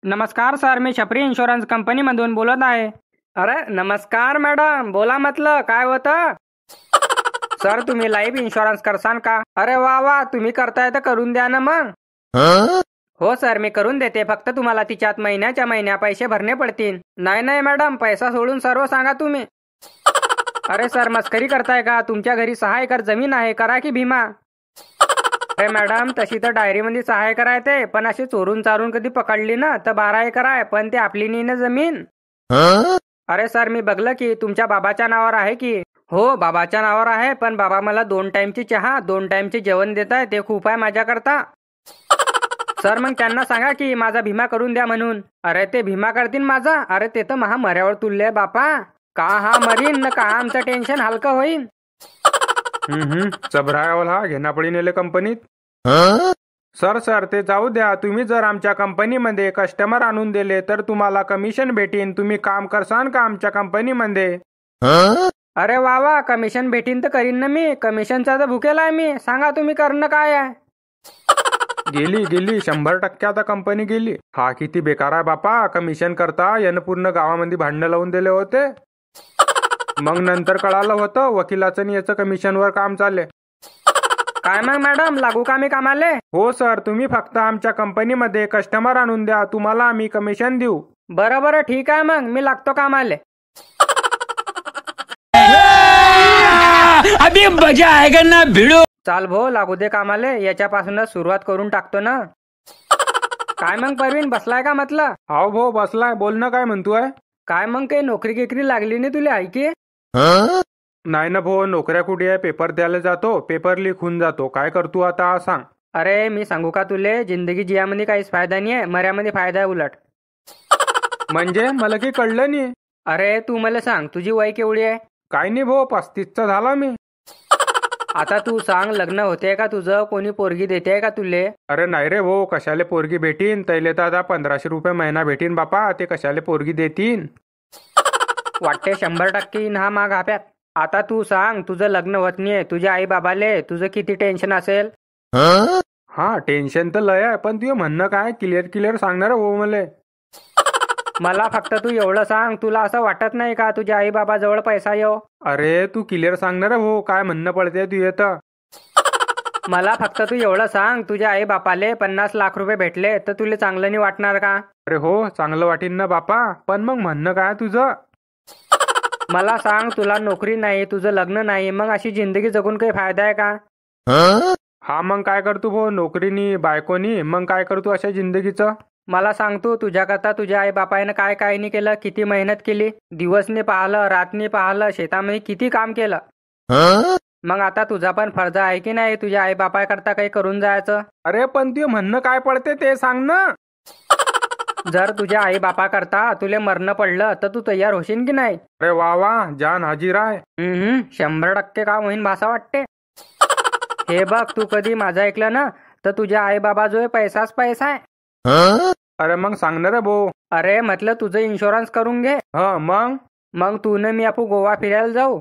नमस्कार सर, मी छपरी इन्शुरन्स कंपनीमधून बोलत आहे. अरे नमस्कार मॅडम, बोला म्हटलं काय होतं. सर तुम्ही लाईफ इन्शुरन्स करसान का? अरे वा वा, तुम्ही करताय तर करून द्या ना मग. हो सर, मी करून देते, फक्त तुम्हाला तिच्यात महिन्याच्या महिन्या पैसे भरणे पडतील. नाही नाही मॅडम, पैसा सोडून सर्व सांगा तुम्ही. अरे सर मस्करी करताय का? तुमच्या घरी 6 एकर जमीन आहे, करा की भीमा. अरे मॅडम तशी तर डायरीमध्ये 6 एकर आहे ते, पण अशी चोरून चारून कधी पकडली ना तर 12 एकर आहे, पण ते आपली नाही ना जमीन. अरे सर मी बघलं की तुमच्या बाबाच्या नावावर आहे की. हो बाबाच्या नावावर आहे, पण बाबा मला 2 टाइमची चहा 2 टाइमचे जेवण देत आहे, ते खूप आहे माझ्याकरता. सर मग त्यांना सांगा की माझा भीमा करून द्या म्हणून. अरे ते भीमा करतील माझा? अरे ते तर महा मऱ्यावर तुलले बापा. का हा मरीन न का आमचं टेन्शन हलकं होईल. चबरायावाला घेना पडी नेले कंपनीत. सर सर ते जाऊ द्या, तुम्ही जर आमच्या कंपनीमध्ये कस्टमर आणून दिले तर तुम्हाला कमिशन भेटीन. तुम्ही काम करसान का आमच्या कंपनीमध्ये? अरे वा वा, कमिशन भेटीन तर करीन ना मी. कमिशनचा तर भुकेला आहे मी. सांगा तुम्ही करणं काय आहे. गेली गेली 100% आता कंपनी गेली. हा किती बेकार आहे बापा. कमिशन करता यानं पूर्ण गावामध्ये भांडणं लावून दिले होते. मग नंतर कळालं होतं वकिलाचं आणि याचं कमिशनवर काम चालले. काय मग मॅडम, लागू का मी कामाले? हो सर, तुम्ही फक्त आमच्या कंपनीमध्ये कस्टमर आणून द्या, तुम्हाला आम्ही कमिशन देऊ. बरं बरं ठीक आहे, मग मी लागतो कामाले. अभी मजा आएगा ना भिड़ो. चाल भो, लागू दे कामाले. याच्यापासूनच सुरुवात करून टाकतो ना. काय मग परवीन, बसलाय का म्हटलं? हाव भाऊ बसलाय. बोल ना, काय म्हणतोय? काय मग काही नोकरी गिकरी लागली नाही तुला ऐकी? नाही ना भाऊ, नोकऱ्या कुठे आहे? पेपर द्यायला जातो, पेपर लीक होऊन जातो. काय करतो आता सांग. अरे मी सांगू का तुले, जिंदगी जियामध्ये काहीच फायदा नाही आहे, मऱ्यामध्ये फायदा आहे उलट. म्हणजे मला काही कळलं नाही. अरे तू मला सांग, तुझी वय केवढी आहे? काय नाही भाऊ, 35चा झाला मी. आता तू सांग, लग्न होते का तुझं? कोणी पोरगी देते का तुले? अरे नाही रे भाऊ, कशाले पोरगी भेटीन? तैले तर आता 1500 रुपये महिना भेटीन बापा. ते कशाले पोरगी देतीन? वाटते 100% इन हा माग हाप्यात. आता तू सांग, तुझं लग्न होत नाहीये, तुझ्या आई बाबाले तुझं किती टेन्शन असेल? हा टेन्शन तर लय आहे, पण तुझं म्हणणं काय? क्लिअर सांगणार भाऊ मला. मला फक्त तू एवढं सांग, तुला असं वाटत नाही का तुझ्या आई बाबा जवळ पैसा येऊ? अरे तू क्लिअर सांगणार भाऊ, काय म्हणणं पडते तू येतं. मला फक्त तू एवढं सांग, तुझ्या आई बापाले 50 लाख रुपये भेटले तर तुला चांगलं नाही वाटणार का? अरे हो, चांगलं वाटेन ना बापा, पण मग म्हणणं काय तुझं? मला सांग, तुला नोकरी नाही, तुझं लग्न नाही, मग अशी जिंदगी जगून काही फायदा आहे का? हा मग काय करतो भाऊ, नोकरीनी बायकोनी, मग काय करतो अशा जिंदगीचं? मला सांगतो, तुझ्याकरता तुझ्या आई बापाने काय काय नाही केलं, किती मेहनत केली, दिवसने पाहिलं, रातनी पाहिलं, शेतामध्ये किती काम केलं. मग आता तुझा पण फर्ज आहे की नाही तुझ्या आई बापाकरता काही करून जायचं? अरे पण तू म्हणणं काय पडते ते सांग ना. जर तुझ्या आई बापा करता तुले मरणं पडलं तर तू तयार होशील की नाही? अरे वा वा, जान हाजीर आहे. 100% काम होईन भासा वाटते. हे बघ, तू कधी माझं ऐकलं ना तर तुझ्या आई बाबा जो आहे पैसाच पैसा आहे. अरे मग सांगणार भाऊ. अरे म्हटलं तुझं इन्शुरन्स करून घे. मग तू न मी आपण गोवा फिरायला जाऊ.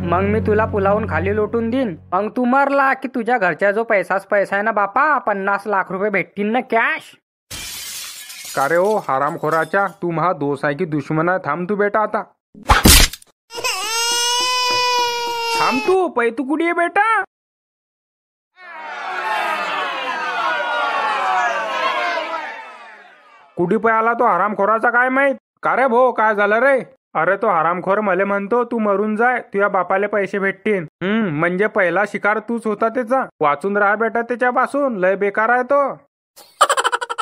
मग मी तुला पुलावून खाली लोटून देईन. मग तू मरला की तुझ्या घरच्या जो पैसाच पैसा आहे ना बापा, 50 लाख रुपये भेटतील ना कॅश. का रे हो हरामखोराच्या, तू महा दोस्त आहे की दुश्मन आहे? थांब तू बेटा आता. थांब तू, पै तू कुठे आहे बेटा? कुठे पै आला तो हरामखोराचा काय माहित? का रे भाऊ काय झालं रे? अरे तो हरामखोर मले म्हणतो तू मरून जाय, तुझ्या बापाले पैसे भेटतील. म्हणजे पहिला शिकार तूच होता त्याचा. वाचून राहा बेटा त्याच्यापासून, लय बेकार आहे तो.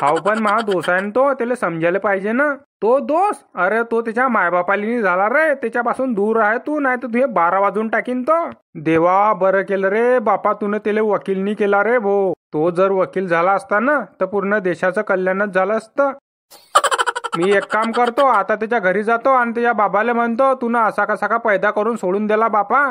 हाव पण महा दोष आहे तो, त्याला समजायला पाहिजे ना. तो दोष? अरे तो त्याच्या मायबापाली झाला रे, त्याच्यापासून दूर आहे तू, नाही तर तुझे 12 वाजून टाकीन तो. देवा बरं केलं रे बापा, तुने त्याला वकीलनी केला रे भो. तो जर वकील झाला असता ना तर पूर्ण देशाचं कल्याणच झालं असतं. मी एक काम करतो, आता त्याच्या घरी जातो आणि त्याच्या बाबाला म्हणतो तू ना असा कसा का पैदा करून सोडून दिला बापा.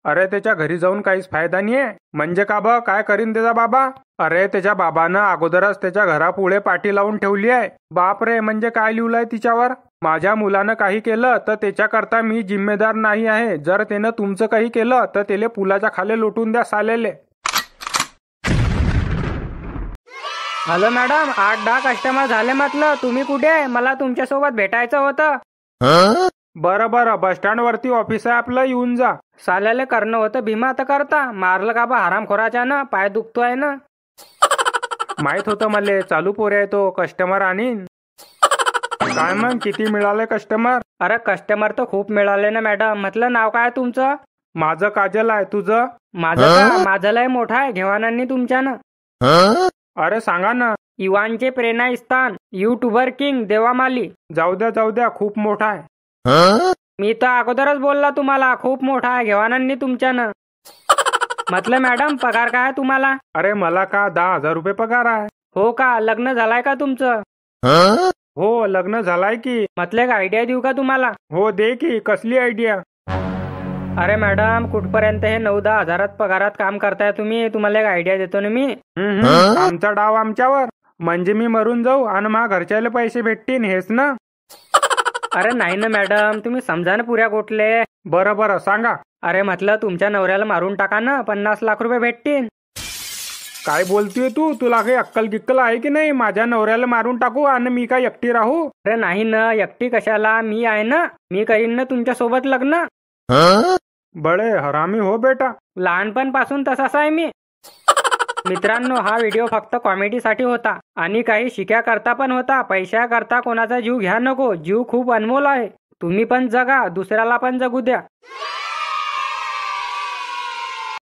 अरे त्याच्या घरी जाऊन काहीच फायदा नाहीये. म्हणजे का बा, काय करीन त्याचा बाबा? अरे त्याच्या बाबानं अगोदरच त्याच्या घरापुढे पाटी लावून ठेवली आहे. बाप रे, म्हणजे काय लिहिलंय तिच्यावर? माझ्या मुलानं काही केलं तर त्याच्याकरता मी जिम्मेदार नाही आहे. जर त्यानं तुमचं काही केलं तर त्याला पुलाच्या खाली लोटून द्या सालेले. हॅलो मॅडम, 8-10 कस्टमर झाले म्हटलं. तुम्ही कुठे आहे? मला तुमच्यासोबत भेटायचं होतं. बरं बरं, बस स्टँड वरती ऑफिस आहे आपलं, येऊन जा. साल्याले करणं होतं भीमा तर करता. मारलं का बा हरामखोराच्या ना? पाय दुखतोय ना. माहित होतं मले चालू पोरे आहे तो, कस्टमर आणीन. काय मग किती मिळाले कस्टमर? अरे कस्टमर तर खूप मिळाले ना मॅडम. म्हटलं नाव काय तुमचं? माझं काजल आहे, तुझं? माझं लय मोठा आहे, घेवानांनी तुमच्यानं. अरे सांगा ना. युवांचे प्रेरणास्थान, युट्यूबर किंग देवामाली. जाऊ द्या, खूप मोठा आहे. मी तर अगोदरच बोलला तुम्हाला, खूप मोठा आहे, घेवानांनी तुमच्यानं. म्हटलं मॅडम पगार काय आहे तुम्हाला? अरे मला का 10,000 रुपये पगार आहे. हो का? लग्न झालाय का तुमचं? हो लग्न झालाय की. म्हटलं एक आयडिया देऊ का तुम्हाला? हो दे की, कसली आयडिया? अरे मॅडम, कुठपर्यंत हे 9-10 हजारात पगारात काम करताय तुम्ही? तुम्हाला एक आयडिया देतो ना मी. आमचा डाव आमच्यावर, म्हणजे मी मरून जाऊ आणि माझ्या घरच्याला पैसे भेटतील, हेच ना? अरे नाही ना मॅडम, तुम्ही समजा ना पुऱ्या गोटले. बरं सांगा. अरे म्हटलं तुमच्या नवऱ्याला मारून टाका ना, 50 लाख रुपये भेटतील. काय बोलतोय तू? तुला काही अक्कल गिक्कल आहे की नाही? माझ्या नवऱ्याला मारून टाकू आणि मी काय एकटी राहू? अरे नाही ना, एकटी कशाला, मी आहे ना. मी करीन ना तुमच्या सोबत लग्न. बडे हरामी हो बेटा. लहानपणापासून तसाच आहे मी. मित्रांनो, हा व्हिडिओ फक्त कॉमेडीसाठी होता आणि काही शिक्याकरता पण होता. पैशाकरता कोणाचा जीव घ्या नको. जीव खूप अनमोल आहे. तुम्ही पण जगा, दुसऱ्याला पण जगू द्या.